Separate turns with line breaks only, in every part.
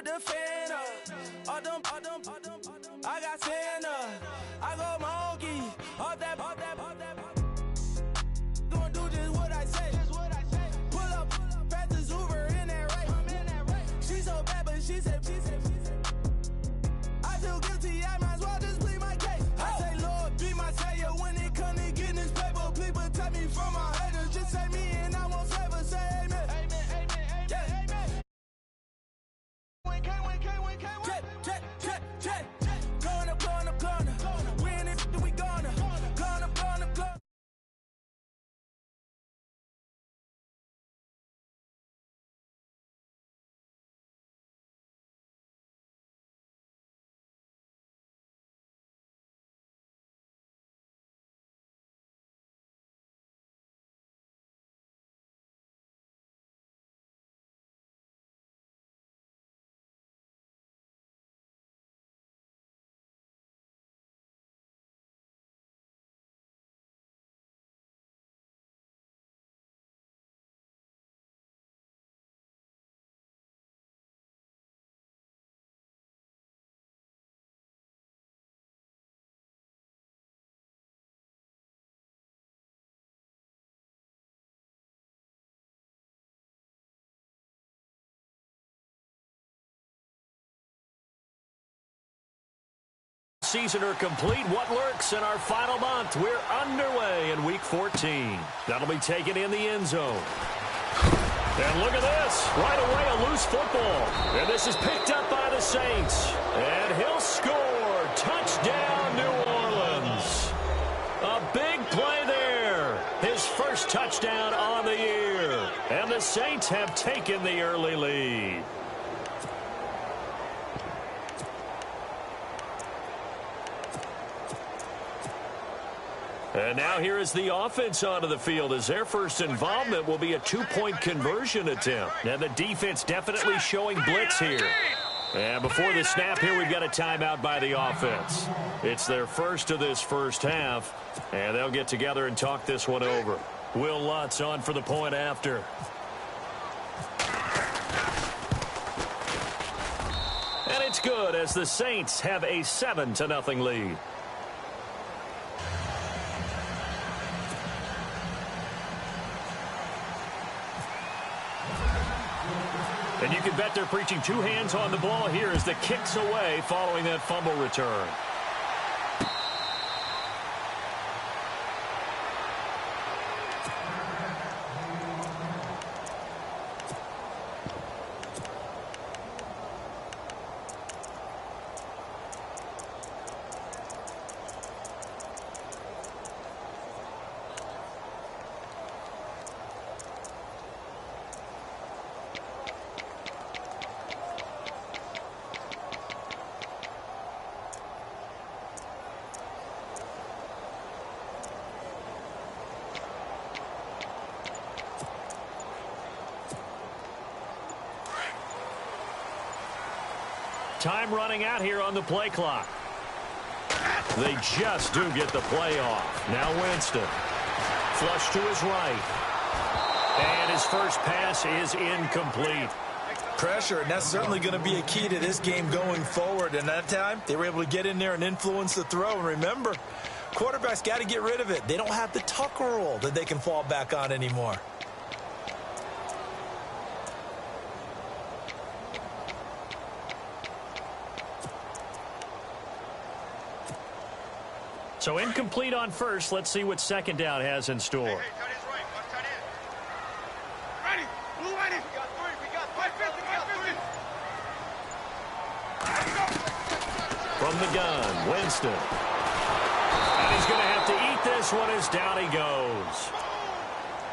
with the fan up. I got Santa. I go monkey. Off that. Gonna do just what I say. Pull up, fast Uber in that race. She so bad, but she said. I feel guilty, I might as well just plead my case. I say, Lord, be my savior when it come to getting this paper. Please protect me from my haters. Just say me and I won't favor. Say amen. Amen. Check. Gonna. We in it, we gonna. Gonna.
Season are complete. What lurks in our final month? We're underway in Week 14. That'll be taken in the end zone. And look at this. Right away, a loose football. And this is picked up by the Saints. And he'll score. Touchdown, New Orleans. A big play there. His first touchdown on the year. And the Saints have taken the early lead. And now here is the offense onto the field as their first involvement will be a two-point conversion attempt. And the defense definitely showing blitz here. And before the snap here, we've got a timeout by the offense. It's their first of this first half, and they'll get together and talk this one over. Will Lutz on for the point after. And it's good as the Saints have a 7-0 lead. And you can bet they're preaching two hands on the ball here as the kick's away following that fumble return. Time running out here on the play clock. They just do get the play off. Now Winston. Flush to his right. And his first pass is incomplete.
Pressure, and that's certainly going to be a key to this game going forward. And that time, they were able to get in there and influence the throw. And remember, quarterbacks got to get rid of it. They don't have the Tucker rule that they can fall back on anymore.
So incomplete on first. Let's see what second down has in store.
Hey, tight end's right. Watch tight end. Ready. Blue ready. We got three. We got 550.
From the gun, Winston. And he's going to have to eat this one as down he goes.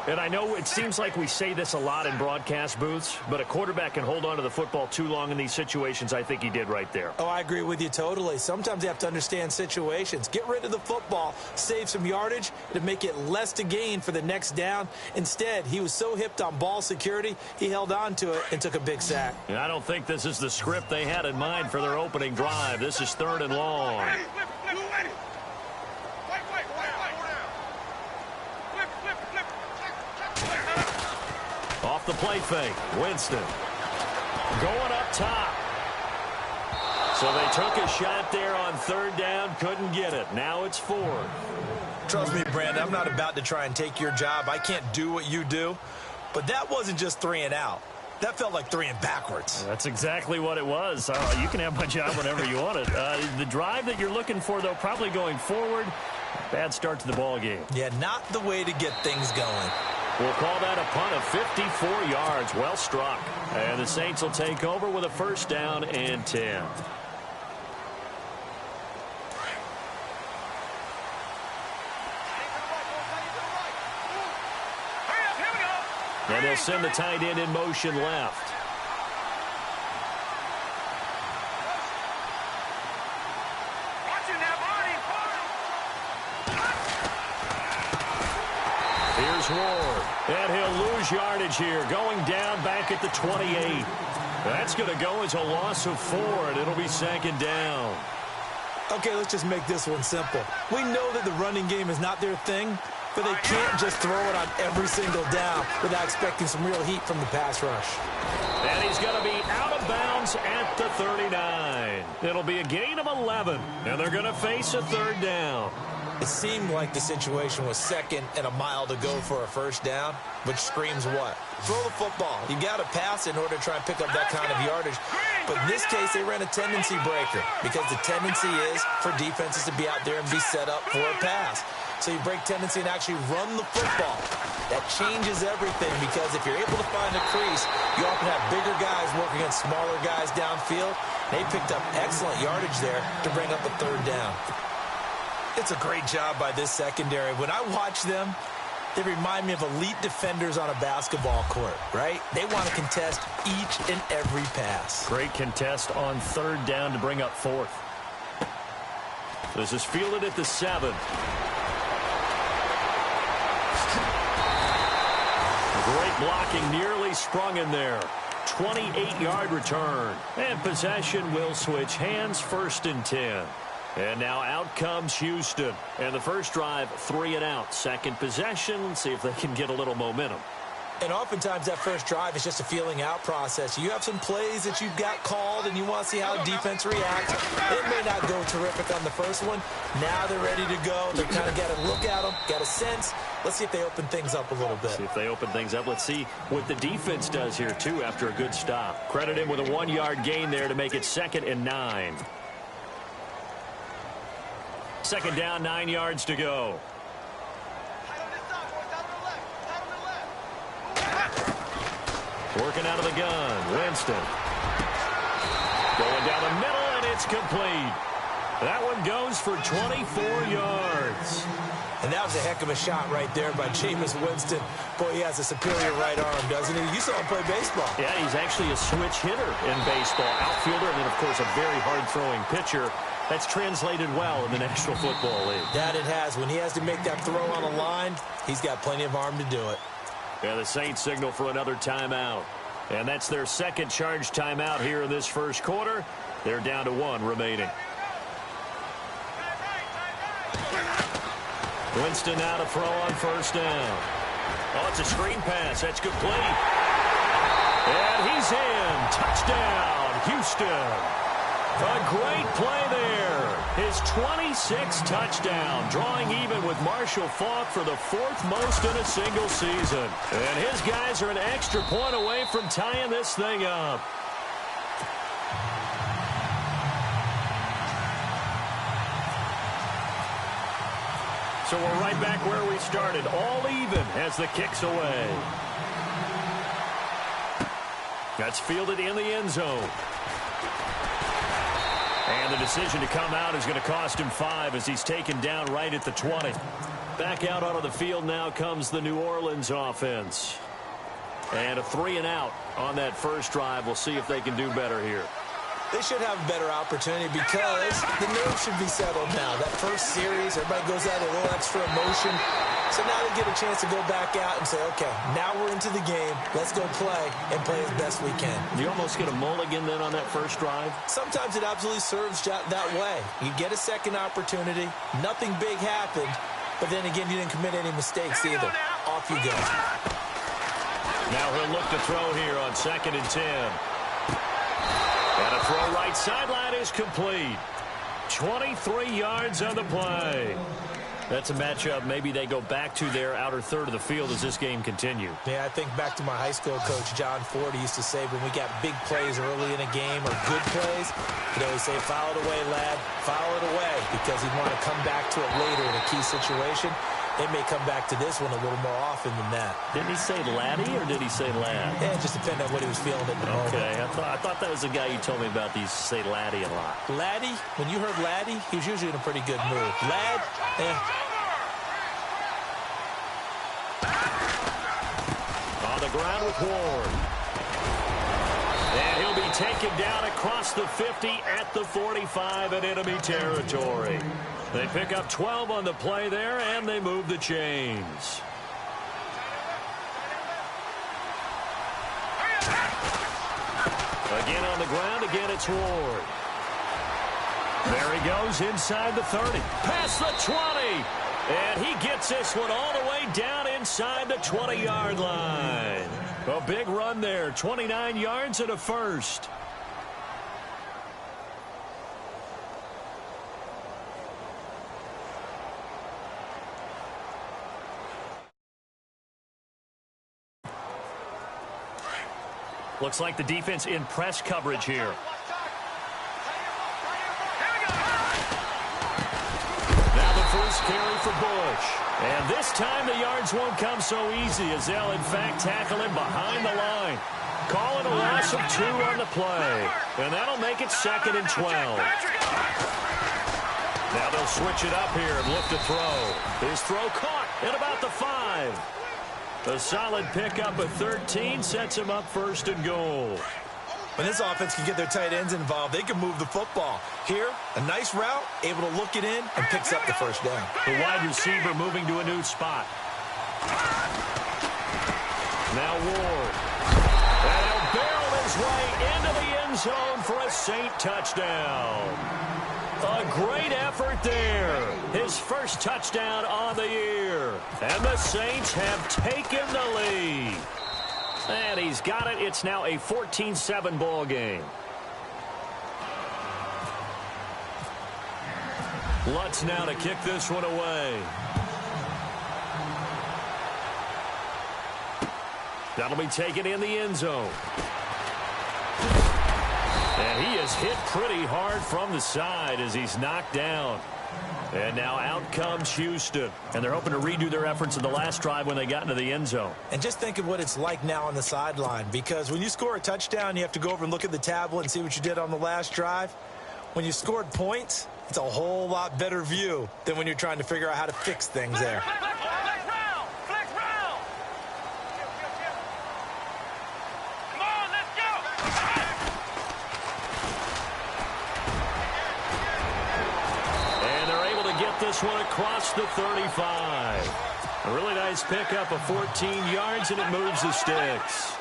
And I know it seems like we say this a lot in broadcast booths, but a quarterback can hold on to the football too long in these situations. I think he did right there.
Oh, I agree with you totally. Sometimes you have to understand situations. Get rid of the football, save some yardage to make it less to gain for the next down. Instead, he was so hipped on ball security, he held on to it and took a big sack.
And I don't think this is the script they had in mind for their opening drive. This is 3rd and long. Off the play fake, Winston. Going up top. So they took a shot there on third down, couldn't get it. Now it's fourth.
Trust me, Brandon, I'm not about to try and take your job. I can't do what you do. But that wasn't just 3 and out. That felt like 3 and backwards.
That's exactly what it was. You can have my job whenever you want it. The drive that you're looking for, though, probably going forward. Bad start to the ball game.
Yeah, not the way to get things going.
We'll call that a punt of 54 yards. Well struck. And the Saints will take over with a first down and 10. And they'll send the tight end in motion left. Here's Ward. And he'll lose yardage here. Going down back at the 28. That's going to go as a loss of 4, and it'll be second down.
Okay, let's just make this one simple. We know that the running game is not their thing, but they can't just throw it on every single down without expecting some real heat from the pass rush.
And he's going to be out of bounds at the 39. It'll be a gain of 11, and they're going to face a third down.
It seemed like the situation was 2nd and a mile to go for a first down, which screams what? Throw the football. You got to pass in order to try and pick up that kind of yardage. But in this case, they ran a tendency breaker because the tendency is for defenses to be out there and be set up for a pass. So you break tendency and actually run the football. That changes everything because if you're able to find a crease, you often have bigger guys working against smaller guys downfield. They picked up excellent yardage there to bring up a third down. It's a great job by this secondary. When I watch them, they remind me of elite defenders on a basketball court, right? They want to contest each and every pass.
Great contest on third down to bring up fourth. This is fielded at the 7. Great blocking, nearly sprung in there. 28-yard return. And possession will switch hands, 1st and 10. And now out comes Houston. And the first drive, 3 and out. Second possession. Let's see if they can get a little momentum.
And oftentimes that first drive is just a feeling out process. You have some plays that you've got called and you want to see how the defense reacts. It may not go terrific on the first one. Now they're ready to go. They kind of got to look at them, got a sense. Let's see if they open things up a little bit.
See if they open things up. Let's see what the defense does here, too, after a good stop. Credit him with a 1-yard gain there to make it 2nd and 9. Second down, 9 yards to go. Working out of the gun, Winston. Going down the middle, and it's complete. That one goes for 24 yards.
And that was a heck of a shot right there by Jameis Winston. Boy, he has a superior right arm, doesn't he? You saw him play baseball.
Yeah, he's actually a switch hitter in baseball. Outfielder, and then, of course, a very hard-throwing pitcher. That's translated well in the National Football League.
That it has. When he has to make that throw on a line, he's got plenty of arm to do it.
Yeah, the Saints signal for another timeout. And that's their second charge timeout here in this first quarter. They're down to 1 remaining. Winston now to throw on first down. Oh, it's a screen pass. That's complete. And he's in. Touchdown, Houston. A great play there. His 26th touchdown, drawing even with Marshall Faulk for the 4th most in a single season. And his guys are an extra point away from tying this thing up. So we're right back where we started, all even as the kick's away. That's fielded in the end zone. And the decision to come out is going to cost him 5 as he's taken down right at the 20. Back out onto the field now comes the New Orleans offense. And a 3 and out on that first drive. We'll see if they can do better here.
They should have a better opportunity because the nerves should be settled now. That first series, everybody goes out a little extra emotion. So now they get a chance to go back out and say, okay, now we're into the game. Let's go play and play as best we can.
You almost get a mulligan then on that first drive?
Sometimes it absolutely serves that way. You get a second opportunity. Nothing big happened. But then again, you didn't commit any mistakes either. Off you go.
Now he'll look to throw here on 2nd and 10. And a throw right sideline is complete. 23 yards on the play. That's a matchup maybe they go back to their outer third of the field as this game continues.
Yeah, I think back to my high school coach, John Ford. He used to say when we got big plays early in a game or good plays, he'd always say, foul it away, lad, foul it away, because he'd want to come back to it later in a key situation. They may come back to this one a little more often than that.
Didn't he say laddie or did he say lad?
Yeah, it just depended on what he was feeling at the moment.
Okay, I thought that was the guy you told me about. He used to say laddie a lot.
Laddie, when you heard laddie, he was usually in a pretty good mood. Lad,
On the ground with Ward. And he'll be taken down across the 50 at the 45 in enemy territory. They pick up 12 on the play there, and they move the chains. Again on the ground. Again, it's Ward. There he goes inside the 30. Past the 20. And he gets this one all the way down inside the 20-yard line. A big run there. 29 yards and a first. Looks like the defense in press coverage here. Now the first carry for Bush. And this time the yards won't come so easy as they'll, in fact, tackle him behind the line. Call it a loss of 2 on the play. And that'll make it 2nd and 12. Now they'll switch it up here and look to throw. His throw caught at about the 5. A solid pickup of 13 sets him up 1st and goal.
When this offense can get their tight ends involved, they can move the football. Here, a nice route, able to look it in, and picks up the first down.
The wide receiver moving to a new spot. Now Ward. And he'll barrel his way into the end zone for a Saint touchdown. A great effort there. His first touchdown on the year. And the Saints have taken the lead. And he's got it. It's now a 14-7 ball game. Lutz now to kick this one away. That'll be taken in the end zone. And he is hit pretty hard from the side as he's knocked down. And now out comes Houston. And they're hoping to redo their efforts in the last drive when they got into the end zone. And
just think of what it's like now on the sideline. Because when you score a touchdown, you have to go over and look at the tablet and see what you did on the last drive. When you scored points, it's a whole lot better view than when you're trying to figure out how to fix things there.
This one across the 35. A really nice pickup of 14 yards, and it moves the sticks.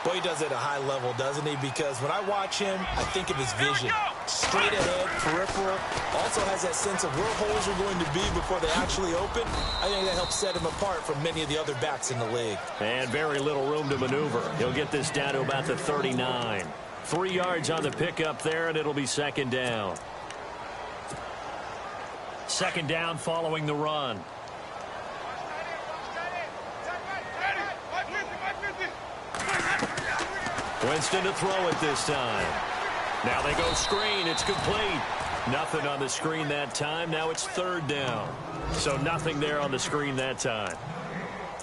Boy, he does it at a high level, doesn't he? Because when I watch him, I think of his vision. Straight ahead, peripheral. Also has that sense of where holes are going to be before they actually open. I think that helps set him apart from many of the other backs in the league.
And very little room to maneuver. He'll get this down to about the 39. 3 yards on the pickup there, and it'll be 2nd down. 2nd down following the run. Winston to throw it this time. Now they go screen. It's complete. Nothing on the screen that time. Now it's 3rd down. So nothing there on the screen that time.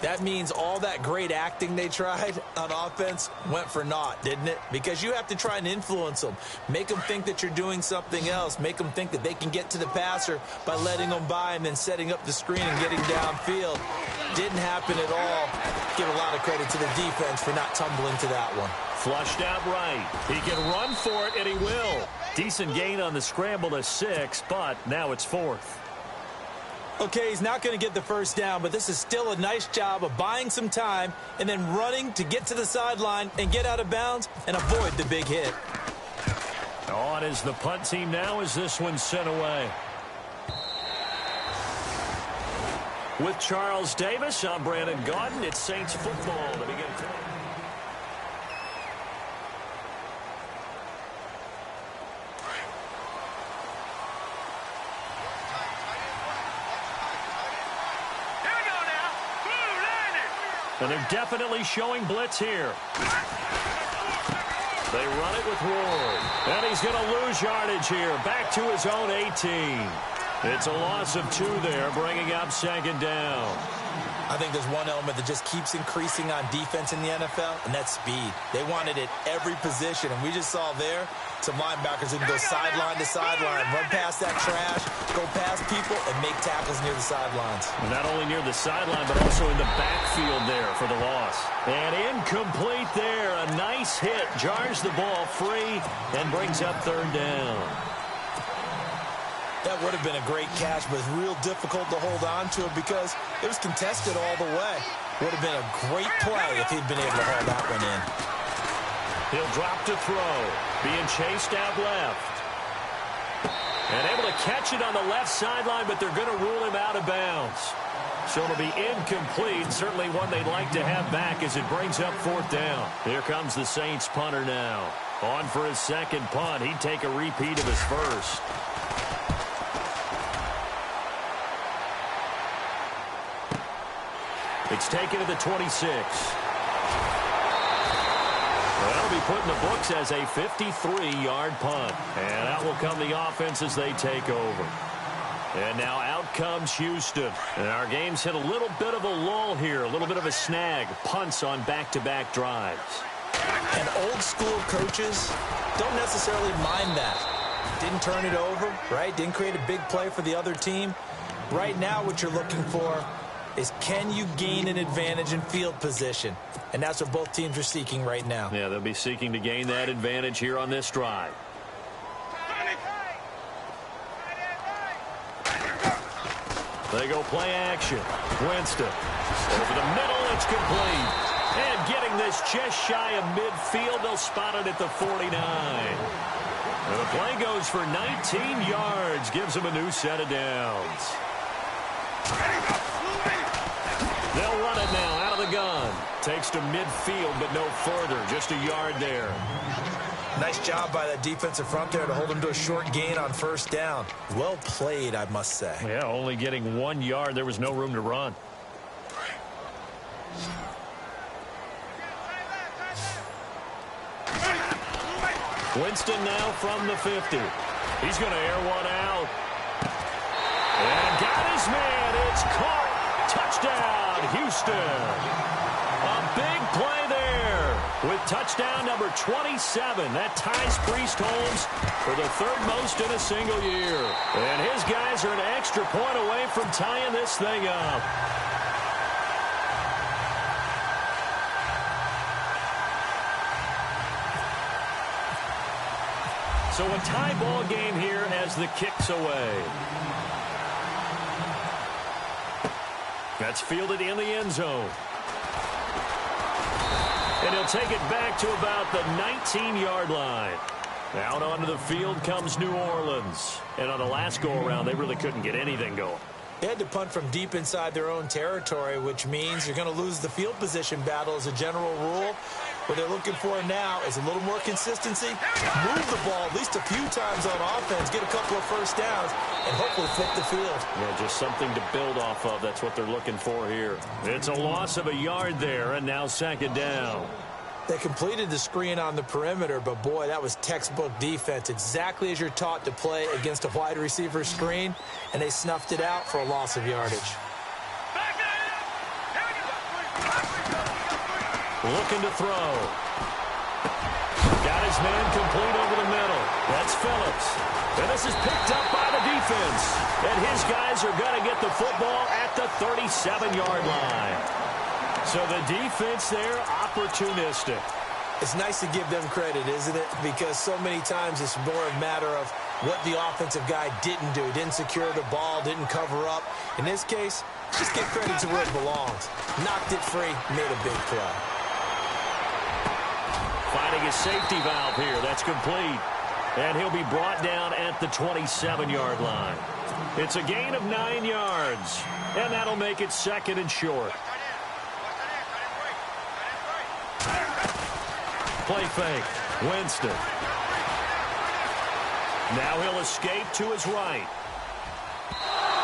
That means all that great acting they tried on offense went for naught, didn't it? Because you have to try and influence them. Make them think that you're doing something else. Make them think that they can get to the passer by letting them by and then setting up the screen and getting downfield. Didn't happen at all. Give a lot of credit to the defense for not tumbling to that one.
Flushed out right. He can run for it, and he will. Decent gain on the scramble to 6, but now it's 4th.
Okay, he's not going to get the first down, but this is still a nice job of buying some time and then running to get to the sideline and get out of bounds and avoid the big hit.
On is the punt team now as this one's sent away. With Charles Davis, I'm Brandon Gaudin. It's Saints football to begin. And they're definitely showing blitz here. They run it with Ward. And he's going to lose yardage here. Back to his own 18. It's a loss of 2 there, bringing up second down.
I think there's one element that just keeps increasing on defense in the NFL, and that's speed. They want it at every position, and we just saw there some linebackers who can go sideline to sideline, run past that trash, go past people, and make tackles near the sidelines.
Not only near the sideline, but also in the backfield there for the loss. And incomplete there. A nice hit. Jars the ball free and brings up third down.
That would have been a great catch, but it's real difficult to hold on to it because it was contested all the way. Would have been a great play if he'd been able to hold that one in.
He'll drop to throw. Being chased out left. And able to catch it on the left sideline, but they're going to rule him out of bounds. So it'll be incomplete. Certainly one they'd like to have back as it brings up fourth down. Here comes the Saints punter now. On for his second punt. He'd take a repeat of his first. It's taken to the 26. That'll be put in the books as a 53-yard punt. And out will come the offense as they take over. And now out comes Houston. And our game's hit a little bit of a lull here, a little bit of a snag. Punts on back-to-back drives.
And old-school coaches don't necessarily mind that. Didn't turn it over, right? Didn't create a big play for the other team. Right now what you're looking for is can you gain an advantage in field position? And that's what both teams are seeking right now.
Yeah, they'll be seeking to gain that advantage here on this drive. They go play action. Winston. Over the middle, it's complete. And getting this just shy of midfield, they'll spot it at the 49. And the play goes for 19 yards. Gives them a new set of downs. They'll run it now out of the gun. Takes to midfield, but no further. Just a yard there.
Nice job by that defensive front there to hold him to a short gain on first down. Well played, I must say.
Yeah, only getting 1 yard. There was no room to run. Winston now from the 50. He's going to air one out. And got his man. It's caught. Touchdown, Houston. A big play there with touchdown number 27. That ties Priest Holmes for the third most in a single year. And his guys are an extra point away from tying this thing up. So a tie ball game here as the kick's away. That's fielded in the end zone. And he'll take it back to about the 19-yard line. Out onto the field comes New Orleans. And on the last go-around, they really couldn't get anything going.
They had to punt from deep inside their own territory, which means you're going to lose the field position battle as a general rule. What they're looking for now is a little more consistency, move the ball at least a few times on offense, get a couple of first downs, and hopefully flip the field.
Yeah, just something to build off of. That's what they're looking for here. It's a loss of a yard there, and now second down.
They completed the screen on the perimeter, but boy, that was textbook defense, exactly as you're taught to play against a wide receiver screen, and they snuffed it out for a loss of yardage.
Looking to throw. Got his man complete over the middle. That's Phillips. And this is picked up by the defense. And his guys are going to get the football at the 37-yard line. So the defense there, opportunistic.
It's nice to give them credit, isn't it? Because so many times it's more a matter of what the offensive guy didn't do. Didn't secure the ball, didn't cover up. In this case, just give credit to where it belongs. Knocked it free, made a big play.
Finding his safety valve here. That's complete. And he'll be brought down at the 27-yard line. It's a gain of 9 yards. And that'll make it second and short. Play fake. Winston. Now he'll escape to his right.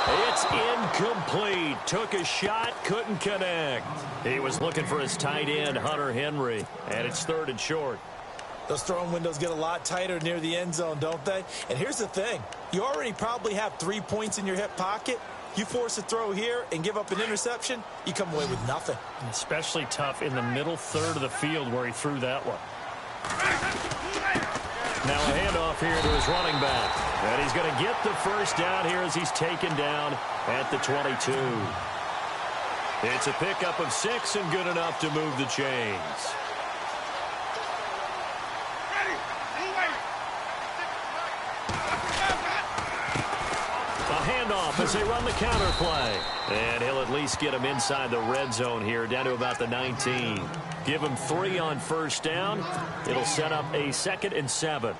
It's incomplete. Took a shot, couldn't connect. He was looking for his tight end, Hunter Henry, and it's 3rd and short.
Those throwing windows get a lot tighter near the end zone, don't they? And here's the thing. You already probably have 3 points in your hip pocket. You force a throw here and give up an interception, you come away with nothing.
Especially tough in the middle third of the field where he threw that one. Now a handoff here to his running back. And he's going to get the first down here as he's taken down at the 22. It's a pickup of 6 and good enough to move the chains. Handoff as they run the counter play. And he'll at least get him inside the red zone here, down to about the 19. Give him 3 on first down. It'll set up a 2nd and 7.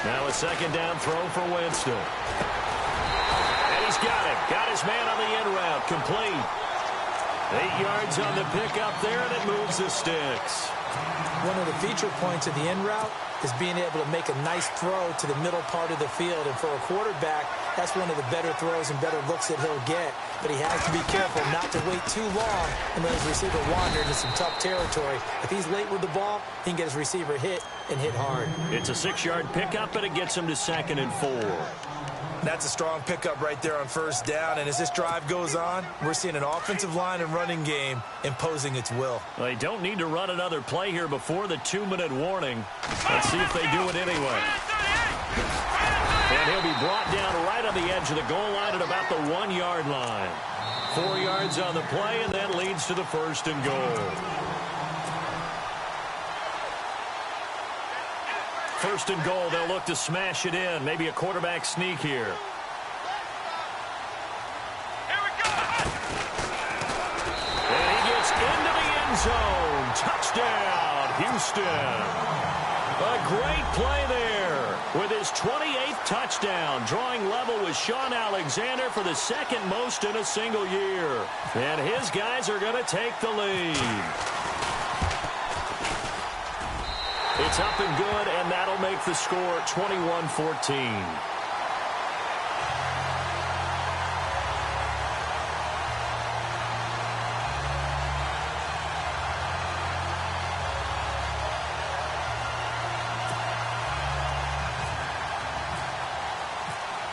Now a 2nd down throw for Winston. Got him. Got his man on the end route. Complete. 8 yards on the pickup there, and it moves the sticks.
One of the feature points of the end route is being able to make a nice throw to the middle part of the field. And for a quarterback, that's one of the better throws and better looks that he'll get. But he has to be careful not to wait too long and let his receiver wander into some tough territory. If he's late with the ball, he can get his receiver hit and hit hard.
It's a 6-yard pickup, and it gets him to 2nd and 4.
That's a strong pickup right there on first down. And as this drive goes on, we're seeing an offensive line and running game imposing its will.
Well, they don't need to run another play here before the 2-minute warning. Let's see if they do it anyway. And he'll be brought down right on the edge of the goal line at about the 1-yard line. 4 yards on the play, and that leads to the 1st and goal. 1st and goal, they'll look to smash it in. Maybe a quarterback sneak here.
Here we go.
And he gets into the end zone. Touchdown, Houston. A great play there with his 28th touchdown, drawing level with Sean Alexander for the 2nd most in a single year. And his guys are going to take the lead. It's up and good, and that'll make the score 21-14.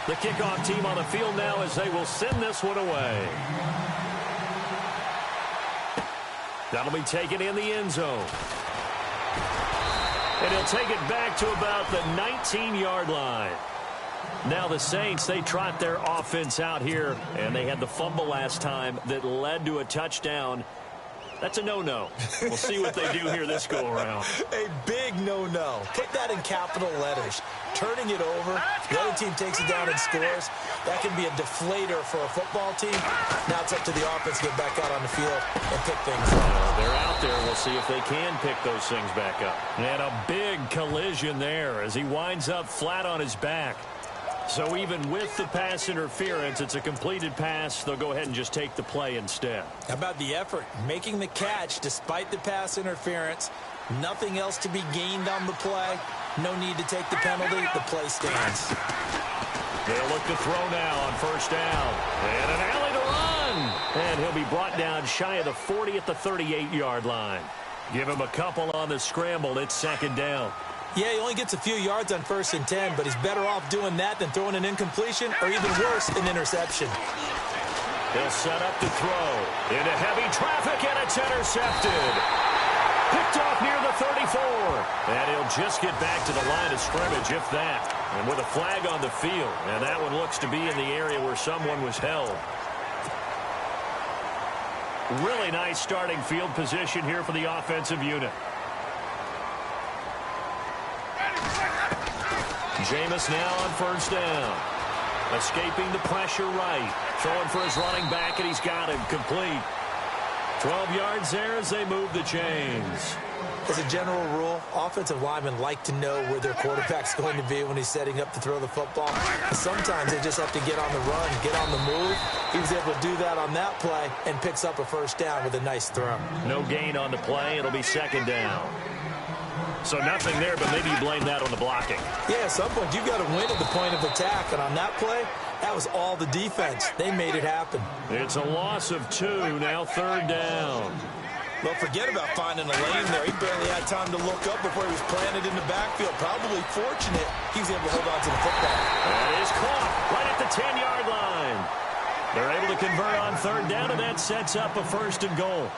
The kickoff team on the field now as they will send this one away. That'll be taken in the end zone. And he'll take it back to about the 19-yard line. Now the Saints, they trot their offense out here, and they had the fumble last time that led to a touchdown. That's a no-no. We'll see what they do here this go-around.
A big no-no. Put that in capital letters. Turning it over, the other team takes it down and scores. That can be a deflator for a football team. Now it's up to the offense to get back out on the field and pick things up.
They're out there. We'll see if they can pick those things back up. And a big collision there as he winds up flat on his back. So even with the pass interference, it's a completed pass. They'll go ahead and just take the play instead.
How about the effort? Making the catch despite the pass interference. Nothing else to be gained on the play. No need to take the penalty. The play stands.
They'll look to throw now on first down. And an alley to run. And he'll be brought down shy of the 40 at the 38-yard line. Give him a couple on the scramble. It's 2nd down.
Yeah, he only gets a few yards on 1st and 10, but he's better off doing that than throwing an incompletion or even worse, an interception.
He'll set up to throw. Into heavy traffic, and it's intercepted. Picked off near the 34. And he'll just get back to the line of scrimmage, if that. And with a flag on the field. And that one looks to be in the area where someone was held. Really nice starting field position here for the offensive unit. Jameis now on first down. Escaping the pressure right. Throwing for his running back, and he's got him complete. 12 yards there as they move the chains.
As a general rule, offensive linemen like to know where their quarterback's going to be when he's setting up to throw the football. Sometimes they just have to get on the run, get on the move. He was able to do that on that play and picks up a first down with a nice throw.
No gain on the play. It'll be second down. So nothing there, but maybe you blame that on the blocking.
Yeah, at some point you've got to win at the point of attack, and on that play, that was all the defense. They made it happen.
It's a loss of 2, now third down.
Well, forget about finding a lane there. He barely had time to look up before he was planted in the backfield. Probably fortunate he was able to hold on to the football.
That is caught right at the 10-yard line. They're able to convert on third down, and that sets up a first and goal.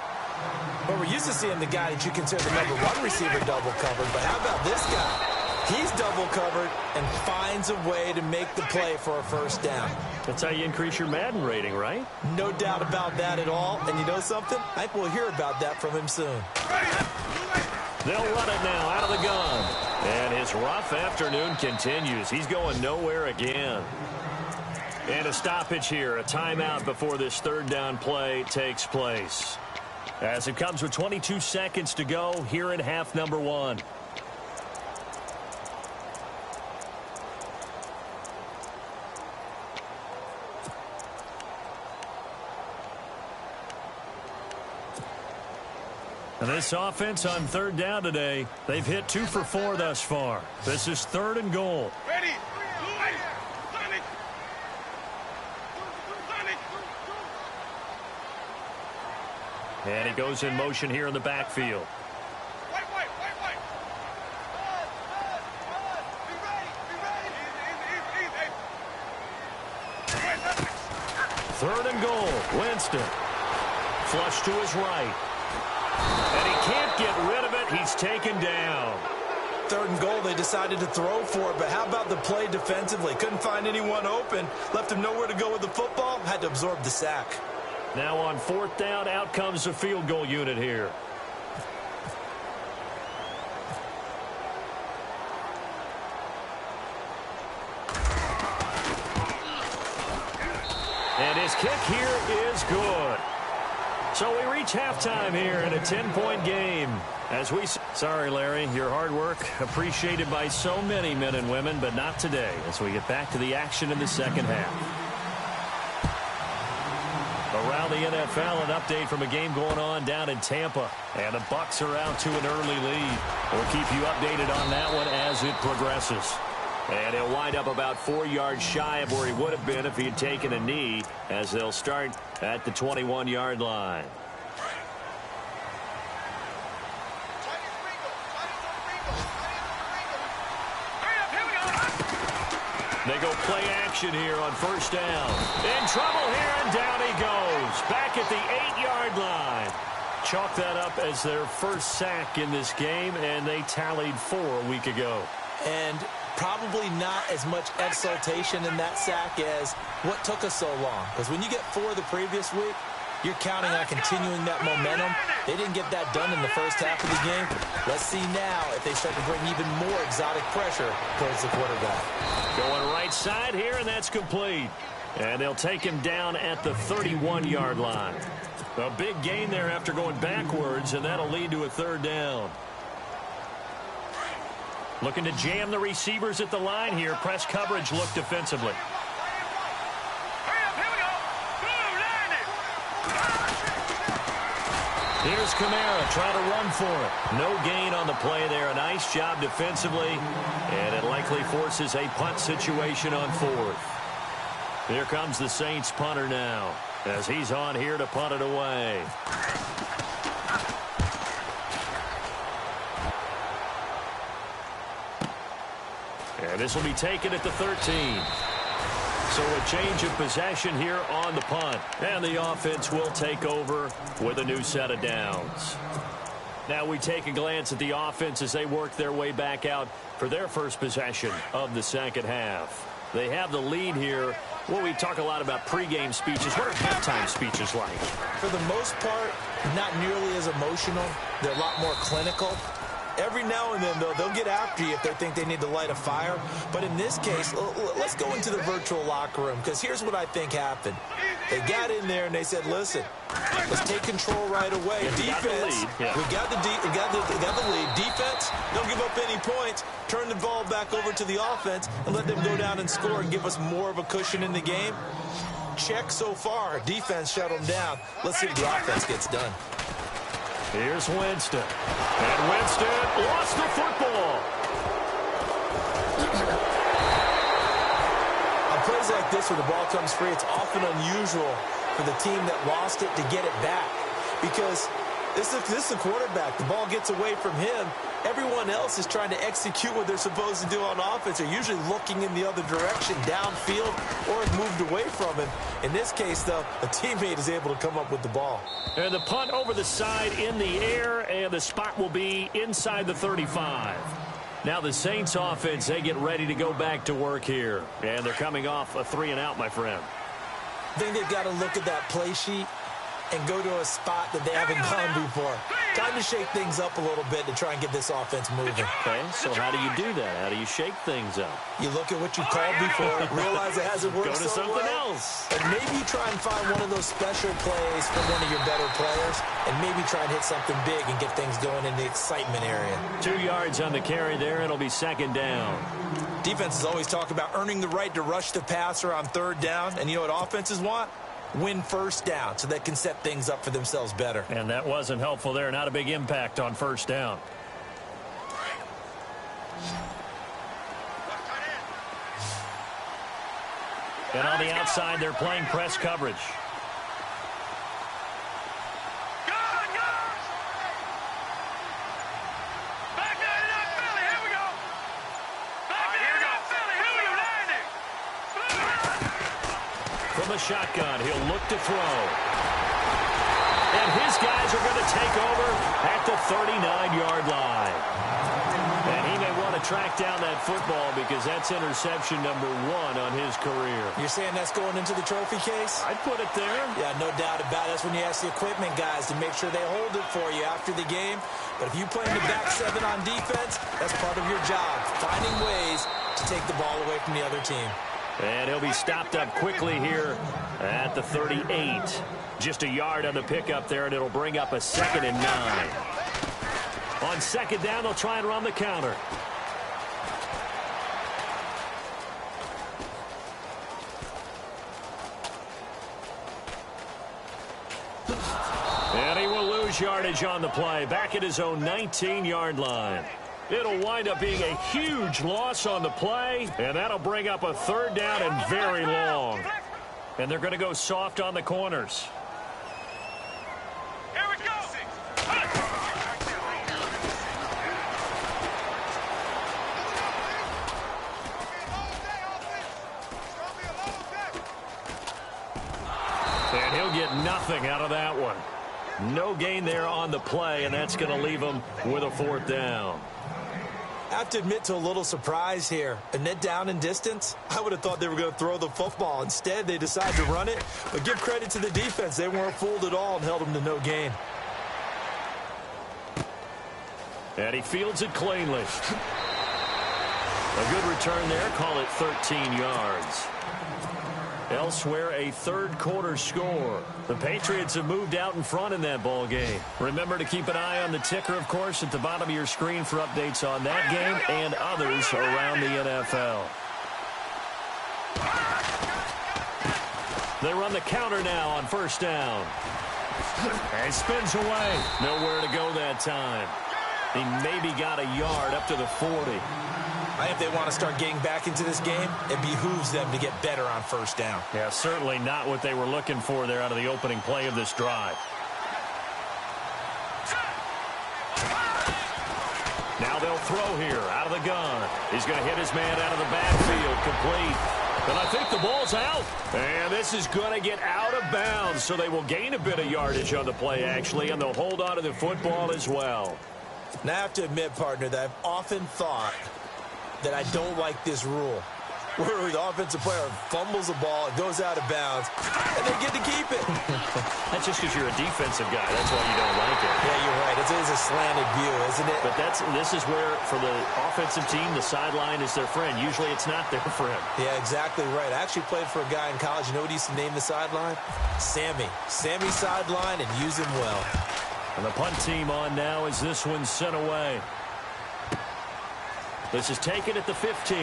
But we're used to seeing the guy that you consider the number 1 receiver double covered. But how about this guy? He's double covered and finds a way to make the play for a first down.
That's how you increase your Madden rating, right?
No doubt about that at all. And you know something? I think we'll hear about that from him soon.
They'll run it now out of the gun. And his rough afternoon continues. He's going nowhere again. And a stoppage here, a timeout before this third down play takes place. As it comes with 22 seconds to go here in half number 1. And this offense on third down today, they've hit 2 for 4 thus far. This is third and goal.
Ready.
And he goes in motion here in the backfield.
White. Be ready.
Third and goal. Winston. Flush to his right. And he can't get rid of it. He's taken down.
Third and goal, they decided to throw for it. But how about the play defensively? Couldn't find anyone open. Left him nowhere to go with the football. Had to absorb the sack.
Now on fourth down, out comes the field goal unit here. And his kick here is good. So we reach halftime here in a 10-point game. As we... Sorry, Larry, your hard work appreciated by so many men and women, but not today as we get back to the action in the second half. Around the NFL, an update from a game going on down in Tampa. And the Bucs are out to an early lead. We'll keep you updated on that one as it progresses. And he'll wind up about 4 yards shy of where he would have been if he had taken a knee, as they'll start at the 21-yard line. They go play action here on first down. In trouble here, and down he goes. Back at the 8-yard line. Chalk that up as their first sack in this game, and they tallied 4 a week ago.
And probably not as much exultation in that sack as what took us so long. Because when you get 4 the previous week, you're counting on continuing that momentum. They didn't get that done in the first half of the game. Let's see now if they start to bring even more exotic pressure towards the quarterback.
Going right side here, and that's complete. And they'll take him down at the 31-yard line. A big gain there after going backwards, and that'll lead to a third down. Looking to jam the receivers at the line here. Press coverage look defensively. Here's Kamara trying to run for it. No gain on the play there. A nice job defensively. And it likely forces a punt situation on 4th. Here comes the Saints punter now, as he's on here to punt it away. And this will be taken at the 13. So a change of possession here on the punt. And the offense will take over with a new set of downs. Now we take a glance at the offense as they work their way back out for their first possession of the second half. They have the lead here. Well, we talk a lot about pregame speeches. What are halftime speeches like?
For the most part, not nearly as emotional. They're a lot more clinical. Every now and then, though, they'll get after you if they think they need to light a fire. But in this case, let's go into the virtual locker room, because here's what I think happened. They got in there and they said, listen, Let's take control right away. Defense, we got the lead. Defense, don't give up any points. Turn the ball back over to the offense and let them go down and score and give us more of a cushion in the game. Check so far. Defense shut them down. Let's see if the offense gets done.
Here's Winston. And Winston lost the football.
On plays like this where the ball comes free, it's often unusual for the team that lost it to get it back. Because this is the quarterback. The ball gets away from him. Everyone else is trying to execute what they're supposed to do on offense. They're usually looking in the other direction, downfield, or have moved away from him. In this case, though, a teammate is able to come up with the ball.
And the punt over the side in the air, and the spot will be inside the 35. Now the Saints offense, they get ready to go back to work here. And they're coming off a 3-and-out, my friend.
I think they've got to look at that play sheet and go to a spot that they haven't gone before. Time to shake things up a little bit to try and get this offense moving.
Okay, so how do you do that? How do you shake things up?
You look at what you called before, realize it hasn't worked
so well. Go to something else.
And maybe you try and find one of those special plays from one of your better players, and maybe try and hit something big and get things going in the excitement area. 2
yards on the carry there. It'll be second down.
Defenses always talk about earning the right to rush the passer on third down, and you know what offenses want? Win first down so they can set things up for themselves better.
And that wasn't helpful there. Not a big impact on first down. And on the outside, they're playing press coverage. From the shotgun, he'll look to throw. And his guys are going to take over at the 39-yard line. And he may want to track down that football because that's interception number 1 on his career.
You're saying that's going into the trophy case?
I'd put it there.
Yeah, no doubt about it. That's when you ask the equipment guys to make sure they hold it for you after the game. But if you play in the back 7 on defense, that's part of your job, finding ways to take the ball away from the other team.
And he'll be stopped up quickly here at the 38. Just a yard on the pickup there, and it'll bring up a 2nd and 9. On second down, they'll try and run the counter. And he will lose yardage on the play, back at his own 19-yard line. It'll wind up being a huge loss on the play, and that'll bring up a 3rd down and very long. And they're going to go soft on the corners.
Here we go.
And he'll get nothing out of that one. No gain there on the play, and that's going to leave him with a 4th down.
I have to admit to a little surprise here. A net down in distance, I would have thought they were going to throw the football. Instead, they decided to run it. But give credit to the defense. They weren't fooled at all and held them to no gain.
And he fields it cleanly. A good return there. Call it 13 yards. Elsewhere, a 3rd quarter score. The Patriots have moved out in front in that ball game. Remember to keep an eye on the ticker, of course, at the bottom of your screen for updates on that game and others around the NFL. They run the counter now on 1st down. And spins away. Nowhere to go that time. He maybe got a yard up to the 40.
I think if they want to start getting back into this game, it behooves them to get better on 1st down.
Yeah, certainly not what they were looking for there out of the opening play of this drive. Now they'll throw here out of the gun. He's going to hit his man out of the backfield, complete. But I think the ball's out. And this is going to get out of bounds, so they will gain a bit of yardage on the play, actually, and they'll hold on to the football as well.
Now I have to admit, partner, that I've often thought that I don't like this rule.
where the offensive player fumbles the ball, it goes out of bounds, and they get to keep it.
That's just because you're a defensive guy. That's why you don't like it.
Yeah, you're right. It is a slanted view, isn't it?
But this is where, for the offensive team, the sideline is their friend. Usually it's not their friend.
Yeah, exactly right. I actually played for a guy in college. You know what he used to name the sideline? Sammy. Sammy sideline, and use him well.
And the punt team on now as this one's sent away. This is taken at the 15.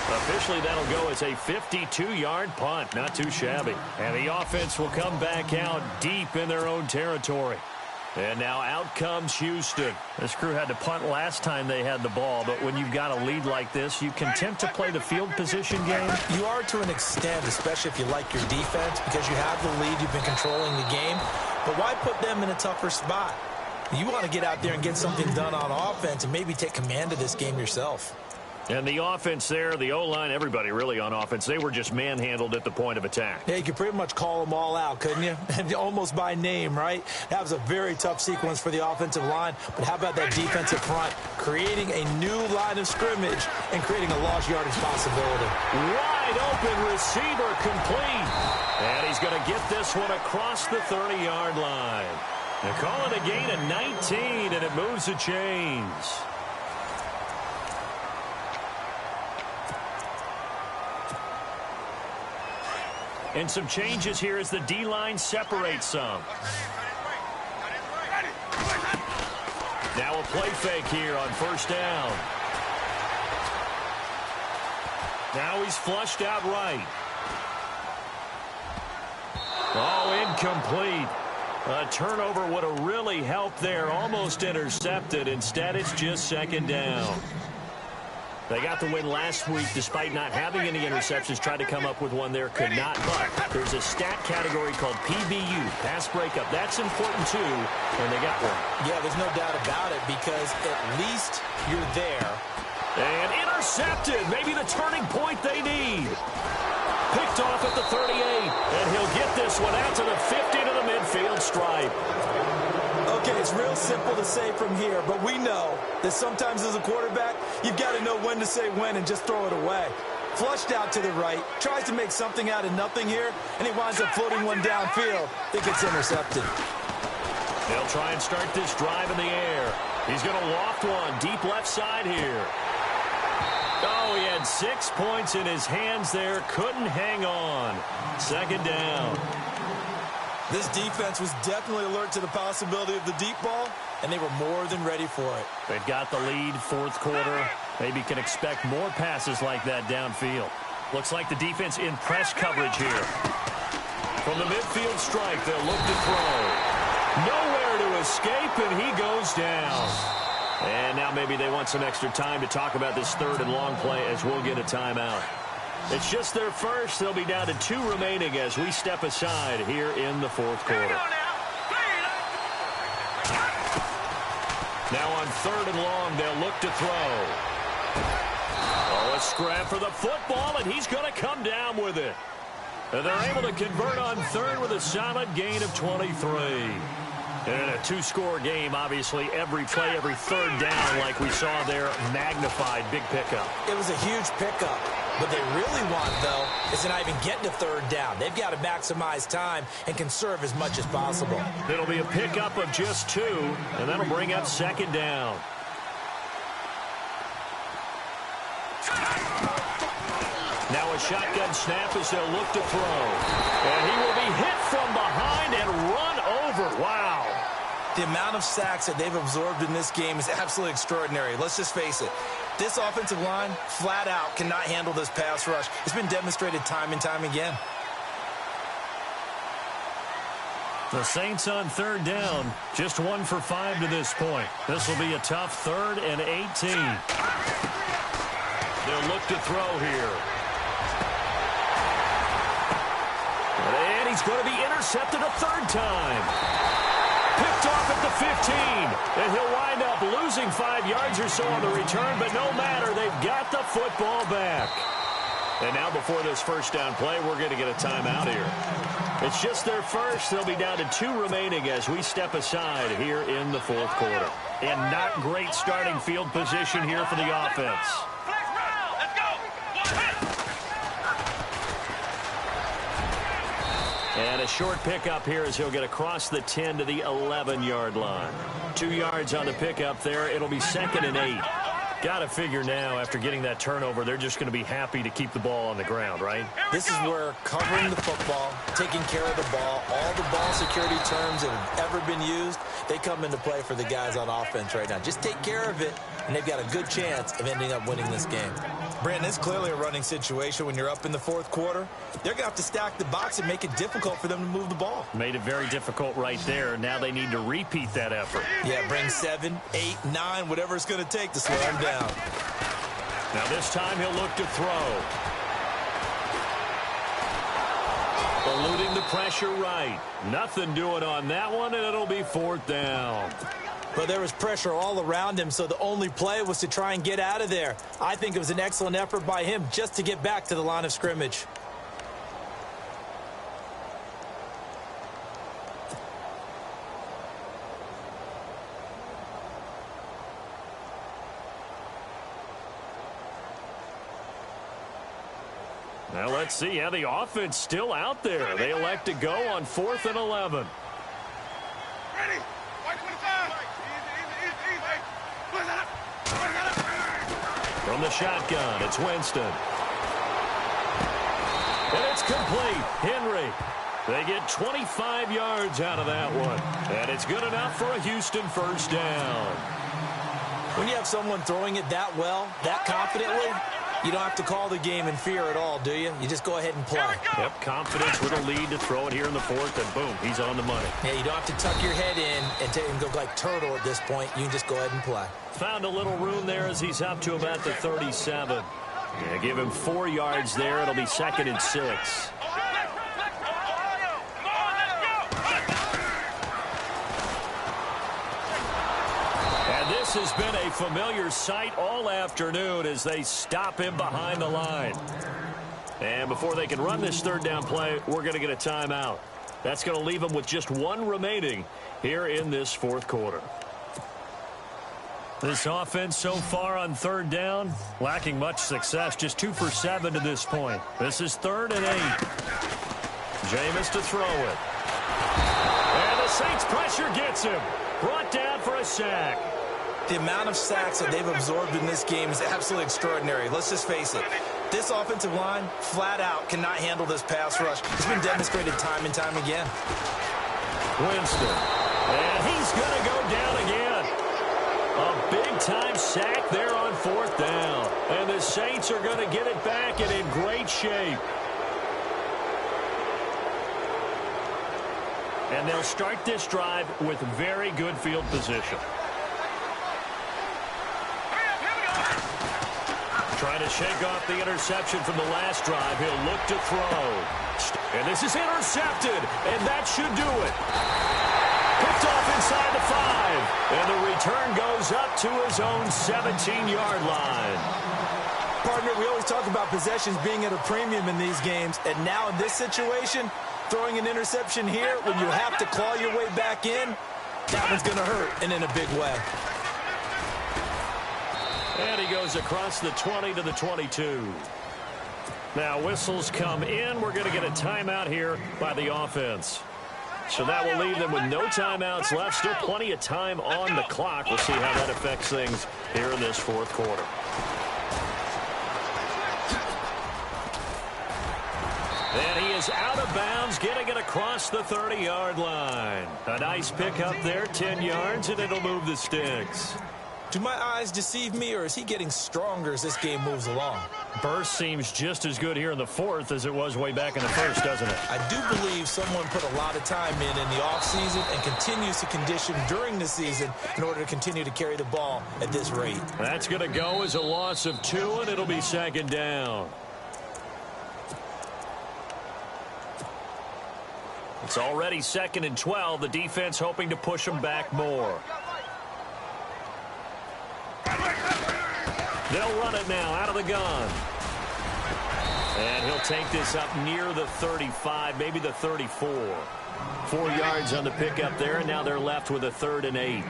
Officially, that'll go as a 52-yard punt. Not too shabby. And the offense will come back out deep in their own territory. And now out comes Houston. This crew had to punt last time they had the ball, but when you've got a lead like this, you content to play the field position game?
You are to an extent, especially if you like your defense, because you have the lead, you've been controlling the game. But why put them in a tougher spot? You want to get out there and get something done on offense and maybe take command of this game yourself.
And the offense there, the O-line, everybody really on offense, they were just manhandled at the point of attack.
Yeah, you could pretty much call them all out, couldn't you? Almost by name, right? That was a very tough sequence for the offensive line. But how about that defensive front? Creating a new line of scrimmage and creating a lost yardage possibility.
Wide open receiver complete. And he's going to get this one across the 30-yard line. They call it a gain of 19, and it moves the chains. And some changes here as the D-line separates some. Now a play fake here on first down. Now he's flushed out right. Oh, incomplete. A turnover would have really helped there. Almost intercepted. Instead, it's just second down. They got the win last week despite not having any interceptions. Tried to come up with one there, could not. But there's a stat category called PBU, pass breakup. That's important too, and they got one.
Yeah, there's no doubt about it because at least you're there.
And intercepted. Maybe the turning point they need. Picked off at the 38, and he'll get this one out to the 50 to the midfield stripe.
Okay, it's real simple to say from here, but we know that sometimes as a quarterback, you've got to know when to say when and just throw it away. Flushed out to the right, tries to make something out of nothing here, and he winds up floating one downfield. I think it's intercepted.
They'll try and start this drive in the air. He's going to loft one deep left side here. Oh, he had 6 points in his hands there. Couldn't hang on. Second down.
This defense was definitely alert to the possibility of the deep ball, and they were more than ready for it.
They've got the lead, fourth quarter. Maybe can expect more passes like that downfield. Looks like the defense in press coverage here. From the midfield stripe, they'll look to throw. Nowhere to escape, and he goes down. And now maybe they want some extra time to talk about this third and long play as we'll get a timeout. It's just their first. They'll be down to 2 remaining as we step aside here in the fourth quarter. Now on third and long, they'll look to throw. Oh, a scrap for the football, and he's going to come down with it. And they're able to convert on third with a solid gain of 23. And in a 2-score game, obviously, every play, every third down, like we saw there, magnified, big pickup.
It was a huge pickup. What they really want, though, is to not even get to third down. They've got to maximize time and conserve as much as possible.
It'll be a pickup of just 2, and that'll bring up second down. Now a shotgun snap as they'll look to throw. And he will be hit from behind and run over. Wow.
The amount of sacks that they've absorbed in this game is absolutely extraordinary. Let's just face it. This offensive line, flat out, cannot handle this pass rush. It's been demonstrated time and time again.
The Saints on third down, just 1 for 5 to this point. This will be a tough 3rd and 18. They'll look to throw here. And he's going to be intercepted a 3rd time. Picked off at the 15, and he'll wind up losing 5 yards or so on the return, but no matter, they've got the football back. And now before this first down play, we're going to get a timeout here. It's just their first. They'll be down to 2 remaining as we step aside here in the fourth quarter. And not great starting field position here for the offense. And a short pickup here as he'll get across the 10 to the 11-yard line. 2 yards on the pickup there. It'll be 2nd and 8. Got to figure now, after getting that turnover, they're just going to be happy to keep the ball on the ground, right?
This is where covering the football, taking care of the ball, all the ball security terms that have ever been used, they come into play for the guys on offense right now. Just take care of it, and they've got a good chance of ending up winning this game.
Brandon, it's clearly a running situation when you're up in the fourth quarter. They're going to have to stack the box and make it difficult for them to move the ball.
Made it very difficult right there. Now they need to repeat that effort.
Yeah, bring 7, 8, 9, whatever it's going to take to slow him down.
Now this time he'll look to throw. Eluding the pressure right. Nothing doing on that one, and it'll be 4th down.
But there was pressure all around him, so the only play was to try and get out of there. I think it was an excellent effort by him just to get back to the line of scrimmage.
Now let's see how the offense still out there. They elect to go on 4th and 11.
Ready? White 25.
From the shotgun, it's Winston. And it's complete. Henry. They get 25 yards out of that one. And it's good enough for a Houston first down.
When you have someone throwing it that well, that confidently, you don't have to call the game in fear at all, do you? You just go ahead and play.
Yep, confidence with a lead to throw it here in the 4th, and boom, he's on the money.
Yeah, you don't have to tuck your head in and go like turtle at this point. You can just go ahead and play.
Found a little room there as he's up to about the 37. Yeah, give him 4 yards there. It'll be 2nd and 6. This has been a familiar sight all afternoon as they stop him behind the line. And before they can run this 3rd down play, we're going to get a timeout. That's going to leave them with just 1 remaining here in this 4th quarter. This offense so far on 3rd down, lacking much success, just 2 for 7 to this point. This is 3rd and 8. Jameis to throw it. And the Saints pressure gets him. Brought down for a sack.
The amount of sacks that they've absorbed in this game is absolutely extraordinary. Let's just face it. This offensive line, flat out, cannot handle this pass rush. It's been demonstrated time and time again.
Winston. And he's going to go down again. A big-time sack there on 4th down. And the Saints are going to get it back and in great shape. And they'll start this drive with very good field position. Trying to shake off the interception from the last drive. He'll look to throw. And this is intercepted. And that should do it. Picked off inside the 5. And the return goes up to his own 17-yard line.
Partner, we always talk about possessions being at a premium in these games. And now in this situation, throwing an interception here when you have to claw your way back in, that one's going to hurt and in a big way.
And he goes across the 20 to the 22. Now whistles come in. We're going to get a timeout here by the offense. So that will leave them with no timeouts left. Still plenty of time on the clock. We'll see how that affects things here in this 4th quarter. And he is out of bounds, getting it across the 30-yard line. A nice pickup there, 10 yards, and it'll move the sticks.
Do my eyes deceive me, or is he getting stronger as this game moves along?
Burst seems just as good here in the 4th as it was way back in the 1st, doesn't it?
I do believe someone put a lot of time in the offseason and continues to condition during the season in order to continue to carry the ball at this rate.
That's going to go as a loss of 2, and it'll be 2nd down. It's already 2nd and 12. The defense hoping to push them back more. They'll run it now out of the gun. And he'll take this up near the 35, maybe the 34. 4 yards on the pickup there, and now they're left with a 3rd and 8.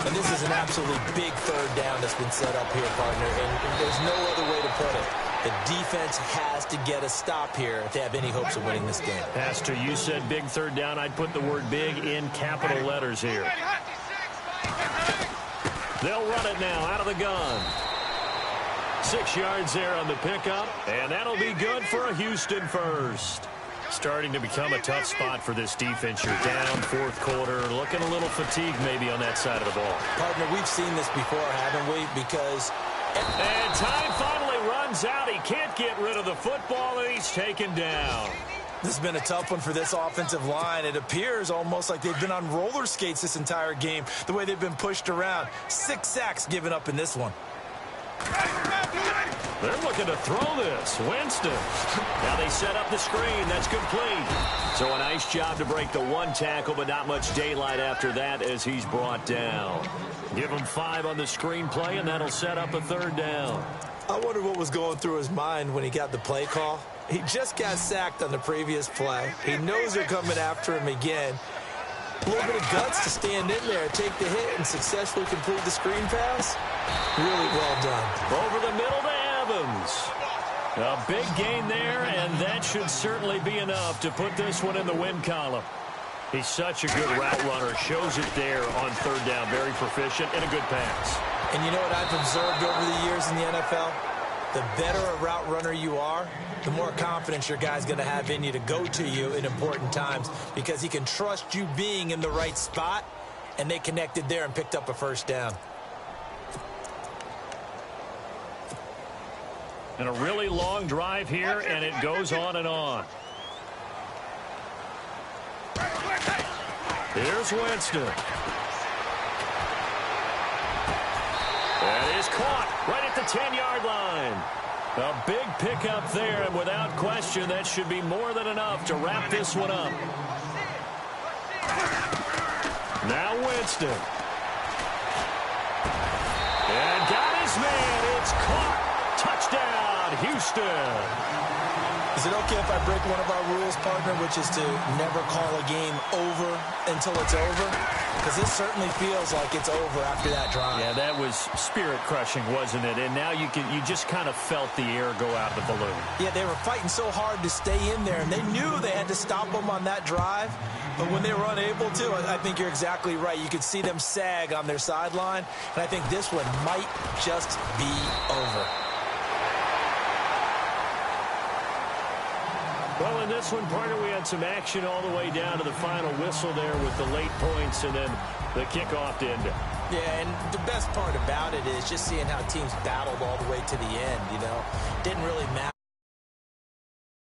And this is an absolutely big 3rd down that's been set up here, partner, and there's no other way to put it. The defense has to get a stop here if they have any hopes of winning this game.
Pastor, you said big 3rd down. I'd put the word big in capital letters here. They'll run it now out of the gun. 6 yards there on the pickup, and that'll be good for a Houston first. Starting to become a tough spot for this defense. You're down 4th quarter, looking a little fatigued maybe on that side of the ball.
Partner, we've seen this before, haven't we? Because...
And time finally runs out. He can't get rid of the football, and he's taken down.
This has been a tough one for this offensive line. It appears almost like they've been on roller skates this entire game, the way they've been pushed around. 6 sacks given up in this one.
They're looking to throw this. Winston. Now they set up the screen. That's complete. So a nice job to break the 1 tackle, but not much daylight after that as he's brought down. Give him 5 on the screen play, and that'll set up a 3rd down.
I wonder what was going through his mind when he got the play call. He just got sacked on the previous play. He knows they're coming after him again. A little bit of guts to stand in there, take the hit, and successfully complete the screen pass. Really well done.
Over the middle to Evans. A big gain there, and that should certainly be enough to put this one in the win column. He's such a good route runner. Shows it there on 3rd down. Very proficient and a good pass.
And you know what I've observed over the years in the NFL? The better a route runner you are, the more confidence your guy's going to have in you to go to you in important times because he can trust you being in the right spot, and they connected there and picked up a 1st down.
And a really long drive here, and it goes on and on. Here's Winston. That is caught right at the 10-yard line. A big pickup there, and without question, that should be more than enough to wrap this one up. Now Winston. And got his man. It's caught. Touchdown, Houston.
Is it okay if I break one of our rules, partner, which is to never call a game over until it's over? Because this certainly feels like it's over after that drive.
Yeah, that was spirit-crushing, wasn't it? And now you just kind of felt the air go out of the balloon.
Yeah, they were fighting so hard to stay in there, and they knew they had to stop them on that drive. But when they were unable to, I think you're exactly right. You could see them sag on their sideline, and I think this one might just be over.
Well, in this one, partner, we had some action all the way down to the final whistle there with the late points and then the kickoff to end it.
Yeah, and the best part about it is just seeing how teams battled all the way to the end, you know. Didn't really matter.